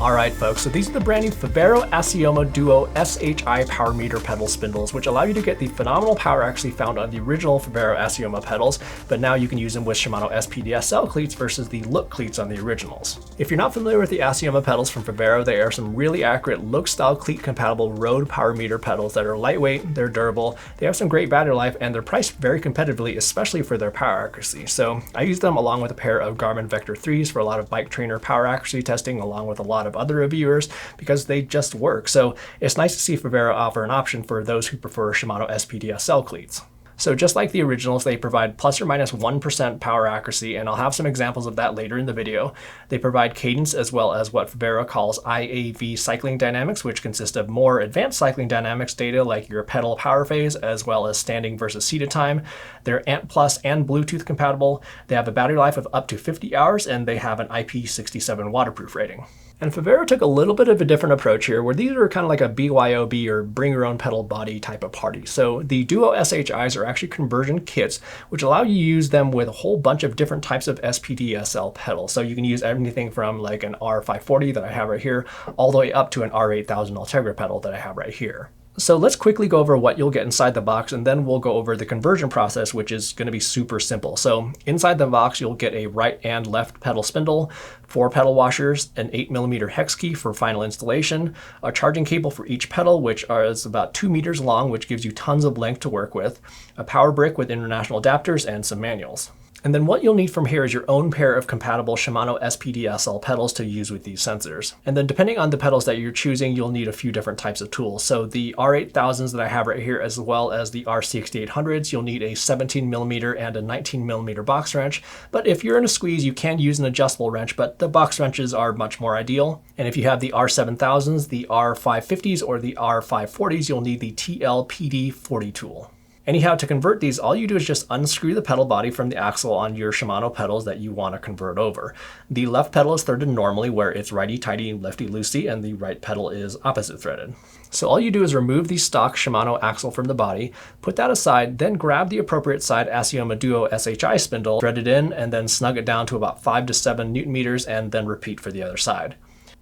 Alright folks, so these are the brand new Favero Assioma DUO-SHI power meter pedal spindles, which allow you to get the phenomenal power actually found on the original Favero Assioma pedals, but now you can use them with Shimano SPD-SL cleats versus the look cleats on the originals. If you're not familiar with the Assioma pedals from Favero, they are some really accurate look-style cleat compatible road power meter pedals that are lightweight, they're durable, they have some great battery life, and they're priced very competitively, especially for their power accuracy. So I use them along with a pair of Garmin Vector 3s for a lot of bike trainer power accuracy testing, along with a lot of other reviewers, because they just work. So it's nice to see Favero offer an option for those who prefer Shimano SPD-SL cleats. So just like the originals, they provide plus or minus 1% power accuracy, and I'll have some examples of that later in the video. They provide cadence as well as what Favero calls IAV cycling dynamics, which consist of more advanced cycling dynamics data like your pedal power phase, as well as standing versus seated time. They're ANT+ and Bluetooth compatible. They have a battery life of up to 50 hours, and they have an IP67 waterproof rating. And Favero took a little bit of a different approach here, where these are kind of like a BYOB or bring your own pedal body type of party. So the DUO-SHIs are actually conversion kits, which allow you to use them with a whole bunch of different types of SPD-SL pedals. So you can use anything from like an R540 that I have right here, all the way up to an R8000 Ultegra pedal that I have right here. So let's quickly go over what you'll get inside the box, and then we'll go over the conversion process, which is going to be super simple. So inside the box, you'll get a right and left pedal spindle, 4 pedal washers, an 8mm hex key for final installation, a charging cable for each pedal, which is about 2 meters long, which gives you tons of length to work with, a power brick with international adapters, and some manuals. And then what you'll need from here is your own pair of compatible Shimano SPD-SL pedals to use with these sensors. And then depending on the pedals that you're choosing, you'll need a few different types of tools. So the R8000s that I have right here, as well as the R6800s, you'll need a 17mm and a 19mm box wrench. But if you're in a squeeze, you can use an adjustable wrench, but the box wrenches are much more ideal. And if you have the R7000s, the R550s, or the R540s, you'll need the TLPD40 tool. Anyhow, to convert these, all you do is just unscrew the pedal body from the axle on your Shimano pedals that you want to convert over. The left pedal is threaded normally, where it's righty-tighty, lefty-loosey, and the right pedal is opposite threaded. So all you do is remove the stock Shimano axle from the body, put that aside, then grab the appropriate side Assioma DUO-SHI spindle, thread it in, and then snug it down to about 5 to 7 Newton meters, and then repeat for the other side.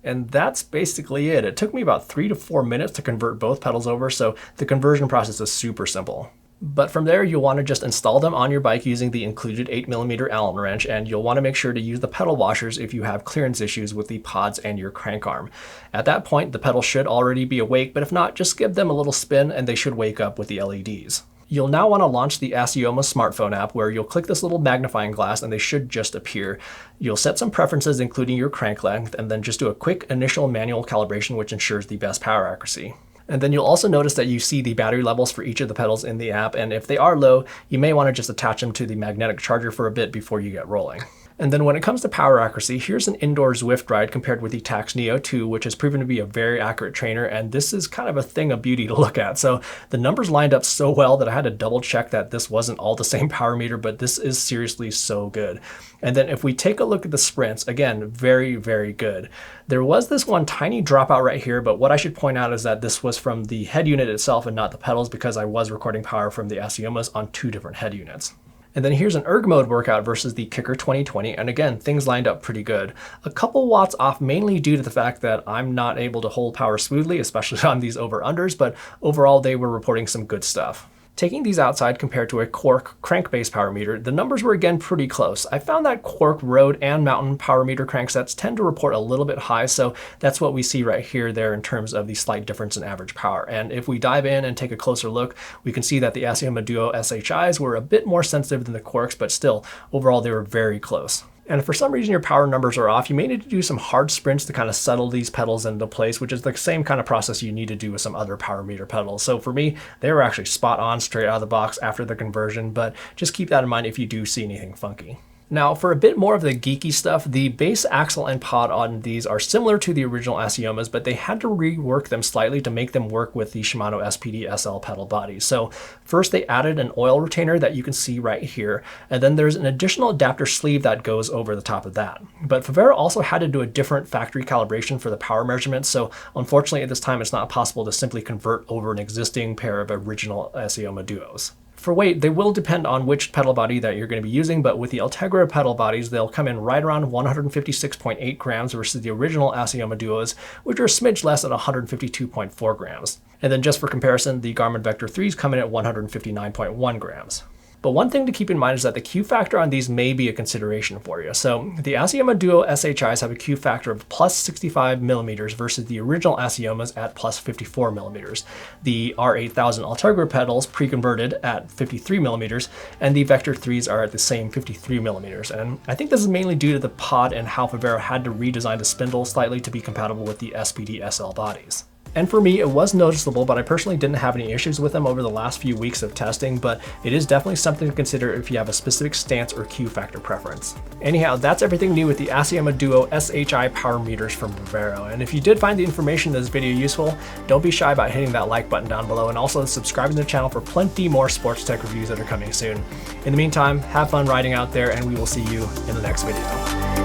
And that's basically it. It took me about 3 to 4 minutes to convert both pedals over, so the conversion process is super simple. But from there, you'll want to just install them on your bike using the included 8mm Allen wrench, and you'll want to make sure to use the pedal washers if you have clearance issues with the pods and your crank arm. At that point, the pedal should already be awake, but if not, just give them a little spin and they should wake up with the LEDs. You'll now want to launch the Assioma smartphone app, where you'll click this little magnifying glass and they should just appear. You'll set some preferences, including your crank length, and then just do a quick initial manual calibration, which ensures the best power accuracy. And then you'll also notice that you see the battery levels for each of the pedals in the app, and if they are low, you may want to just attach them to the magnetic charger for a bit before you get rolling. And then when it comes to power accuracy, here's an indoor Zwift ride compared with the Tacx Neo 2, which has proven to be a very accurate trainer, and this is kind of a thing of beauty to look at. So the numbers lined up so well that I had to double check that this wasn't all the same power meter, but this is seriously so good. And then if we take a look at the sprints, again, very, very good. There was this one tiny dropout right here, but what I should point out is that this was from the head unit itself and not the pedals, because I was recording power from the Assiomas on 2 different head units. And then here's an erg mode workout versus the Kicker 2020, and again, things lined up pretty good. A couple watts off, mainly due to the fact that I'm not able to hold power smoothly, especially on these over-unders, but overall they were reporting some good stuff. Taking these outside compared to a Quarq crank-based power meter, the numbers were again pretty close. I found that Quarq road and mountain power meter cranksets tend to report a little bit high, so that's what we see right here there in terms of the slight difference in average power. And if we dive in and take a closer look, we can see that the Assioma DUO-SHIs were a bit more sensitive than the Quarqs, but still, overall they were very close. And if for some reason your power numbers are off, you may need to do some hard sprints to kind of settle these pedals into place, which is the same kind of process you need to do with some other power meter pedals. So for me, they were actually spot on straight out of the box after the conversion, but just keep that in mind if you do see anything funky. Now, for a bit more of the geeky stuff, the base axle and pod on these are similar to the original Assiomas, but they had to rework them slightly to make them work with the Shimano SPD-SL pedal body. So first they added an oil retainer that you can see right here, and then there's an additional adapter sleeve that goes over the top of that. But Favero also had to do a different factory calibration for the power measurements, so unfortunately at this time it's not possible to simply convert over an existing pair of original Assioma Duos. For weight, they will depend on which pedal body that you're going to be using, but with the Ultegra pedal bodies, they'll come in right around 156.8 grams versus the original Assioma Duos, which are a smidge less at 152.4 grams. And then just for comparison, the Garmin Vector 3s come in at 159.1 grams. But one thing to keep in mind is that the Q factor on these may be a consideration for you. So the Assioma Duo SHIs have a Q factor of plus 65 millimeters versus the original Assiomas at plus 54 millimeters. The R8000 Ultegra pedals pre-converted at 53 millimeters, and the Vector 3s are at the same 53 millimeters. And I think this is mainly due to the pod and how Favero had to redesign the spindle slightly to be compatible with the SPD-SL bodies. And for me, it was noticeable, but I personally didn't have any issues with them over the last few weeks of testing, but it is definitely something to consider if you have a specific stance or Q factor preference. Anyhow, that's everything new with the Assioma Duo SHI power meters from Favero. And if you did find the information in this video useful, don't be shy about hitting that like button down below and also subscribing to the channel for plenty more sports tech reviews that are coming soon. In the meantime, have fun riding out there, and we will see you in the next video.